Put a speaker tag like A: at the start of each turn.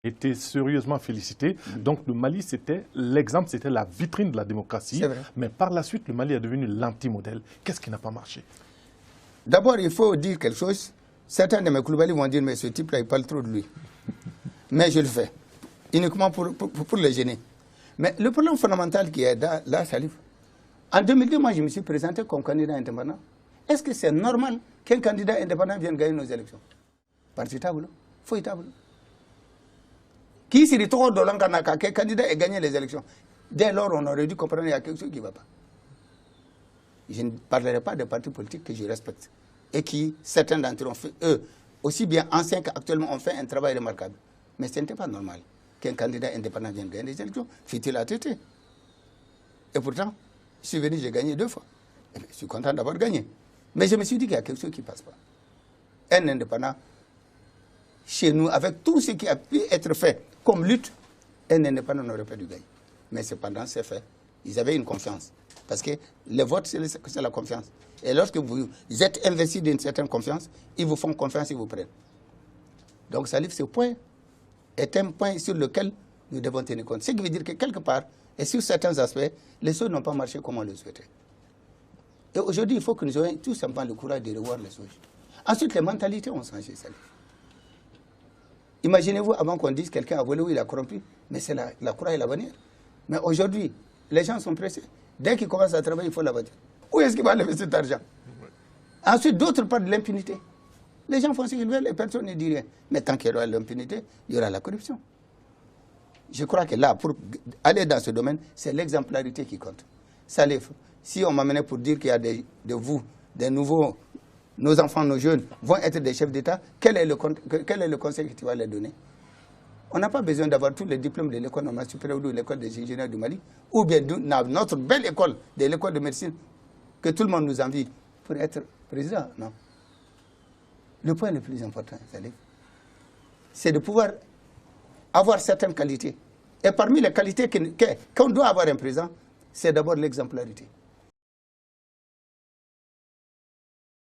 A: Était sérieusement félicité. Donc le Mali, c'était l'exemple, c'était la vitrine de la démocratie. Mais par la suite, le Mali est devenu l'anti-modèle. Qu'est-ce qui n'a pas marché?
B: D'abord, il faut dire quelque chose. Certains de mes Koulibaly vont dire, mais ce type-là, il parle trop de lui. Mais je le fais, uniquement pour le gêner. Mais le problème fondamental qui est là, Salif, en 2002, moi, je me suis présenté comme candidat indépendant. Est-ce que c'est normal qu'un candidat indépendant vienne gagner nos élections? Parti table, faut table. Qui s'y retrouve dans l'Anganaka, qu'un candidat ait gagné les élections? Dès lors, on aurait dû comprendre qu'il y a quelque chose qui ne va pas. Je ne parlerai pas des partis politiques que je respecte et qui, certains d'entre eux, ont fait, eux, aussi bien anciens qu'actuellement, ont fait un travail remarquable. Mais ce n'était pas normal qu'un candidat indépendant vienne gagner les élections, fit-il à têter. Et pourtant, je suis venu, j'ai gagné 2 fois. Et je suis content d'avoir gagné. Mais je me suis dit qu'il y a quelque chose qui ne passe pas. Un indépendant, chez nous, avec tout ce qui a pu être fait comme lutte, un indépendant n'aurait pas dû gagner. Mais cependant, c'est fait. Ils avaient une confiance. Parce que le vote, c'est la confiance. Et lorsque vous êtes investi d'une certaine confiance, ils vous font confiance, ils vous prennent. Donc, Salif, ce point est un point sur lequel nous devons tenir compte. Ce qui veut dire que quelque part, et sur certains aspects, les choses n'ont pas marché comme on le souhaitait. Et aujourd'hui, il faut que nous ayons tout simplement le courage de revoir les choses. Ensuite, les mentalités ont changé, Salif. Imaginez-vous, avant qu'on dise quelqu'un a volé ou il a corrompu, mais c'est la croix et la bannière. Mais aujourd'hui, les gens sont pressés. Dès qu'ils commencent à travailler, il faut la voiture. Où est-ce qu'il va lever cet argent? Ensuite, d'autres parlent de l'impunité. Les gens font ce qu'ils veulent et personne ne dit rien. Mais tant qu'il y aura l'impunité, il y aura la corruption. Je crois que là, pour aller dans ce domaine, c'est l'exemplarité qui compte. Salif, si on m'amenait pour dire qu'il y a des nouveaux, nos enfants, nos jeunes vont être des chefs d'État, quel est le conseil que tu vas leur donner? On n'a pas besoin d'avoir tous les diplômes de l'école normale supérieure ou de l'école des ingénieurs du Mali, ou bien notre belle école, de l'école de médecine, que tout le monde nous envie, pour être président. Non. Le point le plus important, c'est de pouvoir avoir certaines qualités. Et parmi les qualités qu'on doit avoir un président, c'est d'abord l'exemplarité.